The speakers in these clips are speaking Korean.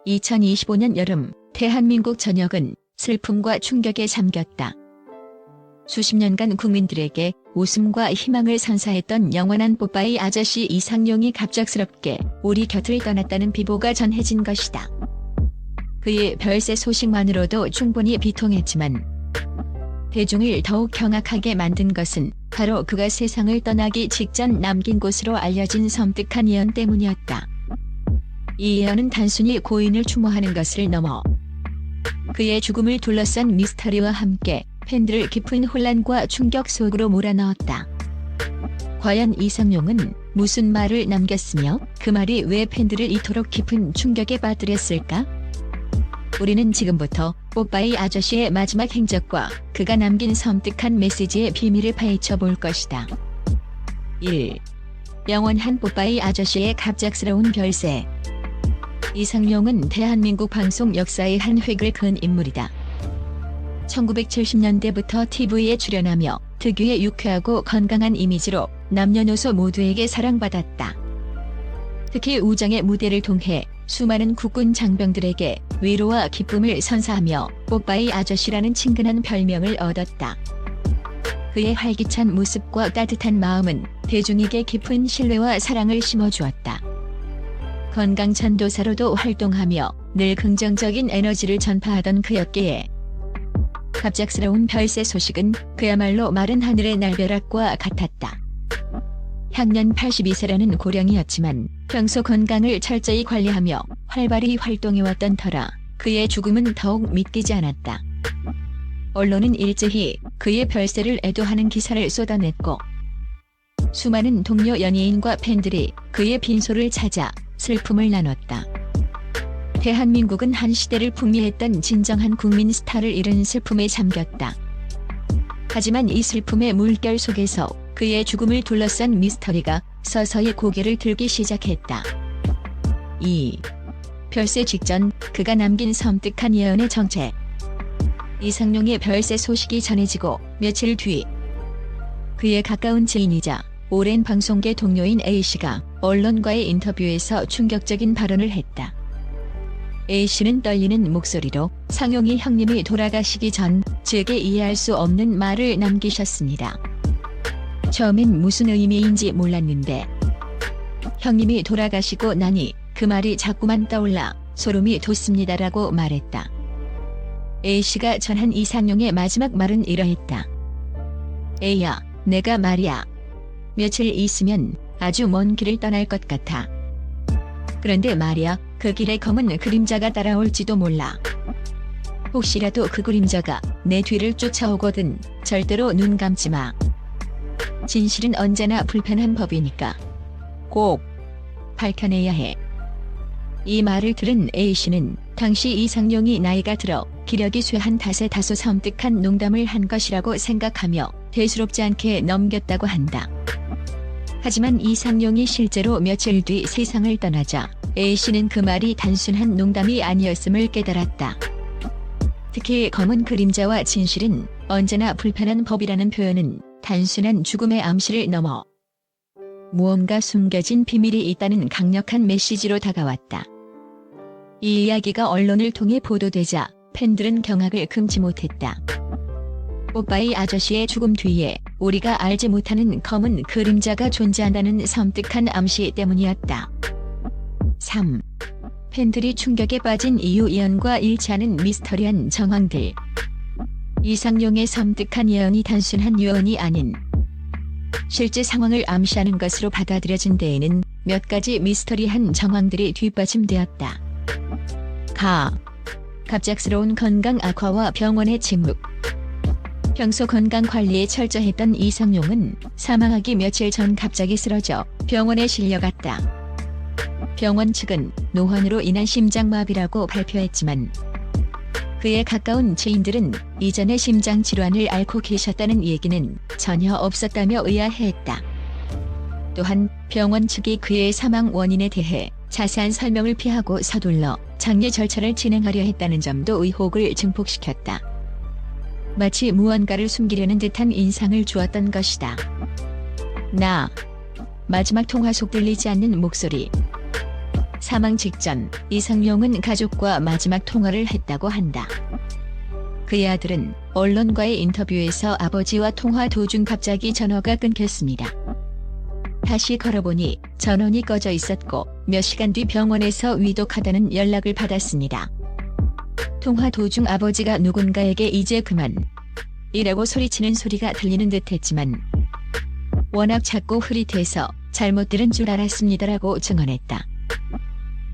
2025년 여름, 대한민국 전역은 슬픔과 충격에 잠겼다. 수십 년간 국민들에게 웃음과 희망을 선사했던 영원한 뽀빠이 아저씨 이상용이 갑작스럽게 우리 곁을 떠났다는 비보가 전해진 것이다. 그의 별세 소식만으로도 충분히 비통했지만 대중을 더욱 경악하게 만든 것은 바로 그가 세상을 떠나기 직전 남긴 곳으로 알려진 섬뜩한 예언 때문이었다. 이 예언은 단순히 고인을 추모하는 것을 넘어 그의 죽음을 둘러싼 미스터리와 함께 팬들을 깊은 혼란과 충격 속으로 몰아넣었다. 과연 이상용은 무슨 말을 남겼으며 그 말이 왜 팬들을 이토록 깊은 충격에 빠뜨렸을까? 우리는 지금부터 뽀빠이 아저씨의 마지막 행적과 그가 남긴 섬뜩한 메시지의 비밀을 파헤쳐 볼 것이다. 1. 영원한 뽀빠이 아저씨의 갑작스러운 별세. 이상용은 대한민국 방송 역사의 한 획을 그은 인물이다. 1970년대부터 TV에 출연하며 특유의 유쾌하고 건강한 이미지로 남녀노소 모두에게 사랑받았다. 특히 우정의 무대를 통해 수많은 국군 장병들에게 위로와 기쁨을 선사하며 뽀빠이 아저씨라는 친근한 별명을 얻었다. 그의 활기찬 모습과 따뜻한 마음은 대중에게 깊은 신뢰와 사랑을 심어주었다. 건강 전도사로도 활동하며 늘 긍정적인 에너지를 전파하던 그였기에 갑작스러운 별세 소식은 그야말로 마른 하늘의 날벼락과 같았다. 향년 82세라는 고령이었지만 평소 건강을 철저히 관리하며 활발히 활동해왔던 터라 그의 죽음은 더욱 믿기지 않았다. 언론은 일제히 그의 별세를 애도하는 기사를 쏟아냈고 수많은 동료 연예인과 팬들이 그의 빈소를 찾아 슬픔을 나눴다. 대한민국은 한 시대를 풍미했던 진정한 국민 스타를 잃은 슬픔에 잠겼다. 하지만 이 슬픔의 물결 속에서 그의 죽음을 둘러싼 미스터리가 서서히 고개를 들기 시작했다. 2. 별세 직전 그가 남긴 섬뜩한 예언의 정체. 이상용의 별세 소식이 전해지고 며칠 뒤 그의 가까운 지인이자 오랜 방송계 동료인 A씨가 언론과의 인터뷰에서 충격적인 발언을 했다. A씨는 떨리는 목소리로 상용이 형님이 돌아가시기 전 제게 이해할 수 없는 말을 남기셨습니다. 처음엔 무슨 의미인지 몰랐는데 형님이 돌아가시고 나니 그 말이 자꾸만 떠올라 소름이 돋습니다라고 말했다. A씨가 전한 이상용의 마지막 말은 이러했다. A야, 내가 말이야. 며칠 있으면 아주 먼 길을 떠날 것 같아. 그런데 말이야, 그 길에 검은 그림자가 따라올지도 몰라. 혹시라도 그 그림자가 내 뒤를 쫓아오거든 절대로 눈 감지 마. 진실은 언제나 불편한 법이니까 꼭 밝혀내야 해. 이 말을 들은 A씨는 당시 이상용이 나이가 들어 기력이 쇠한 탓에 다소 섬뜩한 농담을 한 것이라고 생각하며 대수롭지 않게 넘겼다고 한다. 하지만 이상용이 실제로 며칠 뒤 세상을 떠나자 A씨는 그 말이 단순한 농담이 아니었음을 깨달았다. 특히 검은 그림자와 진실은 언제나 불편한 법이라는 표현은 단순한 죽음의 암시를 넘어 무언가 숨겨진 비밀이 있다는 강력한 메시지로 다가왔다. 이 이야기가 언론을 통해 보도되자 팬들은 경악을 금치 못했다. 뽀빠이 아저씨의 죽음 뒤에 우리가 알지 못하는 검은 그림자가 존재한다는 섬뜩한 암시 때문이었다. 3. 팬들이 충격에 빠진 이유 예언과 일치하는 미스터리한 정황들. 이상용의 섬뜩한 예언이 단순한 유언이 아닌 실제 상황을 암시하는 것으로 받아들여진 데에는 몇 가지 미스터리한 정황들이 뒷받침되었다. 갑작스러운 건강 악화와 병원의 침묵. 평소 건강 관리에 철저했던 이상용은 사망하기 며칠 전 갑자기 쓰러져 병원에 실려갔다. 병원 측은 노환으로 인한 심장마비라고 발표했지만 그의 가까운 지인들은 이전에 심장 질환을 앓고 계셨다는 얘기는 전혀 없었다며 의아해했다. 또한 병원 측이 그의 사망 원인에 대해 자세한 설명을 피하고 서둘러 장례 절차를 진행하려 했다는 점도 의혹을 증폭시켰다. 마치 무언가를 숨기려는 듯한 인상을 주었던 것이다. 마지막 통화 속 들리지 않는 목소리. 사망 직전 이상용은 가족과 마지막 통화를 했다고 한다. 그의 아들은 언론과의 인터뷰에서 아버지와 통화 도중 갑자기 전화가 끊겼습니다. 다시 걸어보니 전원이 꺼져 있었고 몇 시간 뒤 병원에서 위독하다는 연락을 받았습니다. 통화 도중 아버지가 누군가에게 이제 그만 이라고 소리치는 소리가 들리는 듯했지만 워낙 작고 흐릿해서 잘못 들은 줄 알았습니다라고 증언했다.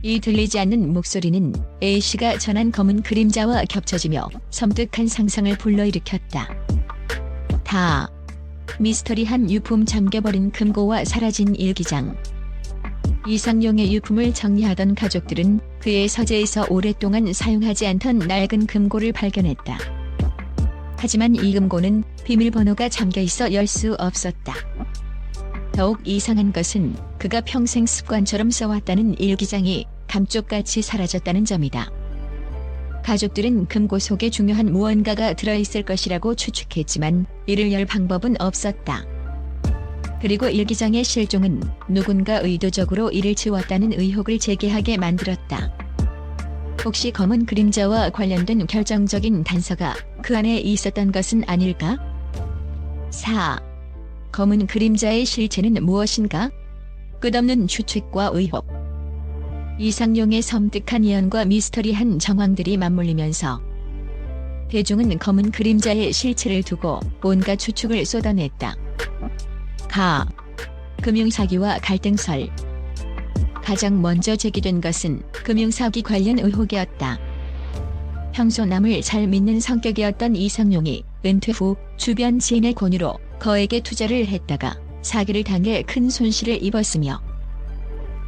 이 들리지 않는 목소리는 A씨가 전한 검은 그림자와 겹쳐지며 섬뜩한 상상을 불러일으켰다. 다 미스터리한 유품 잠겨버린 금고와 사라진 일기장. 이상용의 유품을 정리하던 가족들은 그의 서재에서 오랫동안 사용하지 않던 낡은 금고를 발견했다. 하지만 이 금고는 비밀번호가 잠겨있어 열 수 없었다. 더욱 이상한 것은 그가 평생 습관처럼 써왔다는 일기장이 감쪽같이 사라졌다는 점이다. 가족들은 금고 속에 중요한 무언가가 들어있을 것이라고 추측했지만 이를 열 방법은 없었다. 그리고 일기장의 실종은 누군가 의도적으로 이를 지웠다는 의혹을 제기하게 만들었다. 혹시 검은 그림자와 관련된 결정적인 단서가 그 안에 있었던 것은 아닐까? 4. 검은 그림자의 실체는 무엇인가? 끝없는 추측과 의혹. 이상용의 섬뜩한 예언과 미스터리한 정황들이 맞물리면서 대중은 검은 그림자의 실체를 두고 온갖 추측을 쏟아냈다. 금융사기와 갈등설. 가장 먼저 제기된 것은 금융사기 관련 의혹이었다. 평소 남을 잘 믿는 성격이었던 이상용이 은퇴 후 주변 지인의 권유로 거액의 투자를 했다가 사기를 당해 큰 손실을 입었으며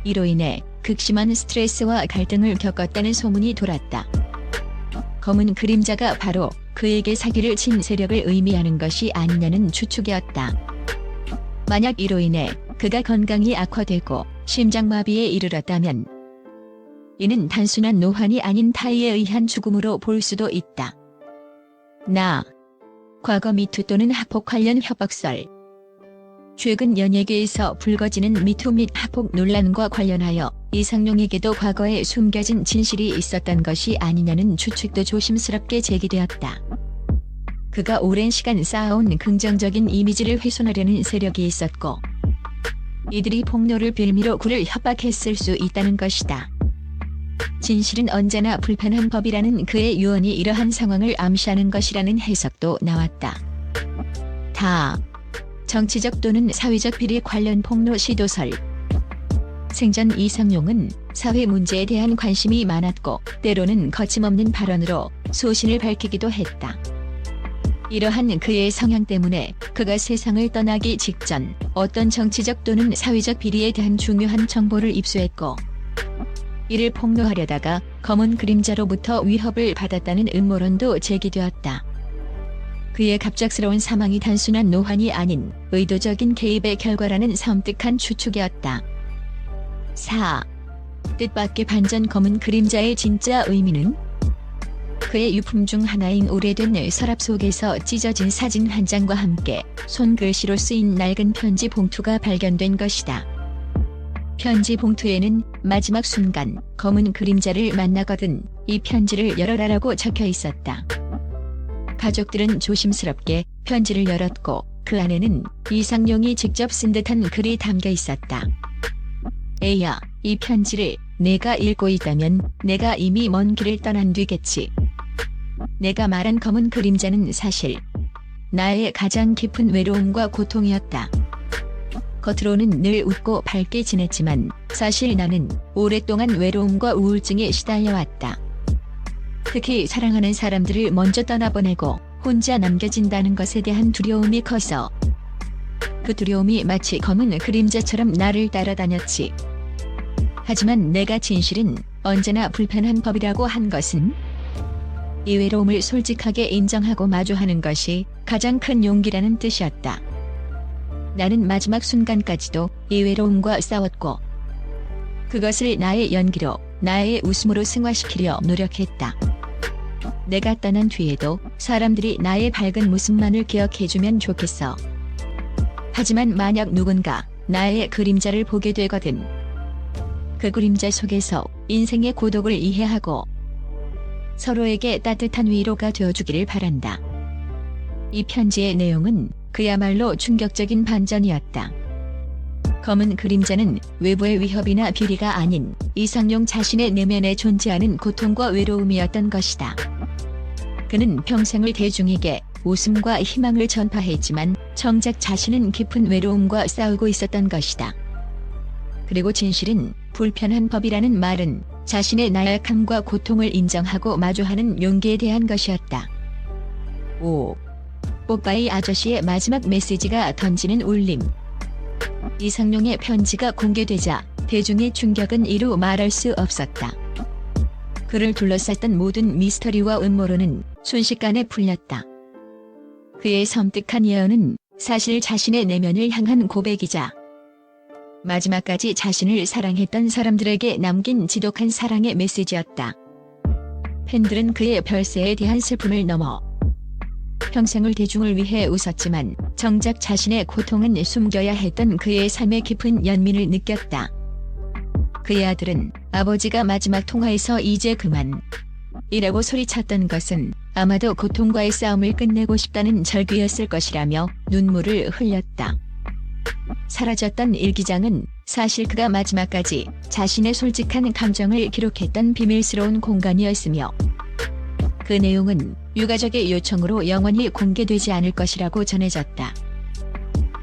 이로 인해 극심한 스트레스와 갈등을 겪었다는 소문이 돌았다. 검은 그림자가 바로 그에게 사기를 친 세력을 의미하는 것이 아니냐는 추측이었다. 만약 이로 인해 그가 건강이 악화되고 심장마비에 이르렀다면 이는 단순한 노환이 아닌 타의에 의한 죽음으로 볼 수도 있다. 과거 미투 또는 학폭 관련 협박설. 최근 연예계에서 불거지는 미투 및 학폭 논란과 관련하여 이상용에게도 과거에 숨겨진 진실이 있었던 것이 아니냐는 추측도 조심스럽게 제기되었다. 그가 오랜 시간 쌓아온 긍정적인 이미지를 훼손하려는 세력이 있었고 이들이 폭로를 빌미로 그를 협박했을 수 있다는 것이다. 진실은 언제나 불편한 법이라는 그의 유언이 이러한 상황을 암시하는 것이라는 해석도 나왔다. 정치적 또는 사회적 비리 관련 폭로 시도설. 생전 이상용은 사회 문제에 대한 관심이 많았고 때로는 거침없는 발언으로 소신을 밝히기도 했다. 이러한 그의 성향 때문에 그가 세상을 떠나기 직전 어떤 정치적 또는 사회적 비리에 대한 중요한 정보를 입수했고 이를 폭로하려다가 검은 그림자로부터 위협을 받았다는 음모론도 제기되었다. 그의 갑작스러운 사망이 단순한 노환이 아닌 의도적인 개입의 결과라는 섬뜩한 추측이었다. 4. 뜻밖의 반전. 검은 그림자의 진짜 의미는? 그의 유품 중 하나인 오래된 서랍 속에서 찢어진 사진 한 장과 함께 손글씨로 쓰인 낡은 편지 봉투가 발견된 것이다. 편지 봉투에는 마지막 순간 검은 그림자를 만나거든 이 편지를 열어라라고 적혀 있었다. 가족들은 조심스럽게 편지를 열었고 그 안에는 이상용이 직접 쓴 듯한 글이 담겨 있었다. A야, 이 편지를 내가 읽고 있다면 내가 이미 먼 길을 떠난 뒤겠지. 내가 말한 검은 그림자는 사실 나의 가장 깊은 외로움과 고통이었다. 겉으로는 늘 웃고 밝게 지냈지만 사실 나는 오랫동안 외로움과 우울증에 시달려왔다. 특히 사랑하는 사람들을 먼저 떠나보내고 혼자 남겨진다는 것에 대한 두려움이 커서 그 두려움이 마치 검은 그림자처럼 나를 따라다녔지. 하지만 내가 진실은 언제나 불편한 법이라고 한 것은 이 외로움을 솔직하게 인정하고 마주하는 것이 가장 큰 용기라는 뜻이었다. 나는 마지막 순간까지도 이 외로움과 싸웠고 그것을 나의 연기로, 나의 웃음으로 승화시키려 노력했다. 내가 떠난 뒤에도 사람들이 나의 밝은 모습만을 기억해주면 좋겠어. 하지만 만약 누군가 나의 그림자를 보게 되거든 그 그림자 속에서 인생의 고독을 이해하고 서로에게 따뜻한 위로가 되어주기를 바란다. 이 편지의 내용은 그야말로 충격적인 반전이었다. 검은 그림자는 외부의 위협이나 비리가 아닌 이상용 자신의 내면에 존재하는 고통과 외로움이었던 것이다. 그는 평생을 대중에게 웃음과 희망을 전파했지만 정작 자신은 깊은 외로움과 싸우고 있었던 것이다. 그리고 진실은 불편한 법이라는 말은 자신의 나약함과 고통을 인정하고 마주하는 용기에 대한 것이었다. 5. 뽀빠이 아저씨의 마지막 메시지가 던지는 울림. 이상용의 편지가 공개되자 대중의 충격은 이루 말할 수 없었다. 그를 둘러쌌던 모든 미스터리와 음모론은 순식간에 풀렸다. 그의 섬뜩한 예언은 사실 자신의 내면을 향한 고백이자 마지막까지 자신을 사랑했던 사람들에게 남긴 지독한 사랑의 메시지였다. 팬들은 그의 별세에 대한 슬픔을 넘어 평생을 대중을 위해 웃었지만 정작 자신의 고통은 숨겨야 했던 그의 삶의 깊은 연민을 느꼈다. 그의 아들은 아버지가 마지막 통화에서 이제 그만 이라고 소리쳤던 것은 아마도 고통과의 싸움을 끝내고 싶다는 절규였을 것이라며 눈물을 흘렸다. 사라졌던 일기장은 사실 그가 마지막까지 자신의 솔직한 감정을 기록했던 비밀스러운 공간이었으며 그 내용은 유가족의 요청으로 영원히 공개되지 않을 것이라고 전해졌다.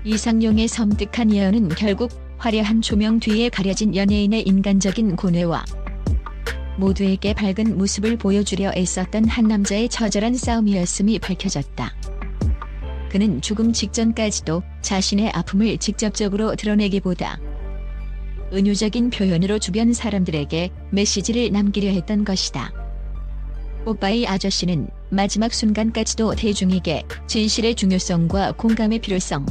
이상용의 섬뜩한 예언은 결국 화려한 조명 뒤에 가려진 연예인의 인간적인 고뇌와 모두에게 밝은 모습을 보여주려 애썼던 한 남자의 처절한 싸움이었음이 밝혀졌다. 그는 죽음 직전까지도 자신의 아픔을 직접적으로 드러내기보다 은유적인 표현으로 주변 사람들에게 메시지를 남기려 했던 것이다. 뽀빠이 아저씨는 마지막 순간까지도 대중에게 진실의 중요성과 공감의 필요성,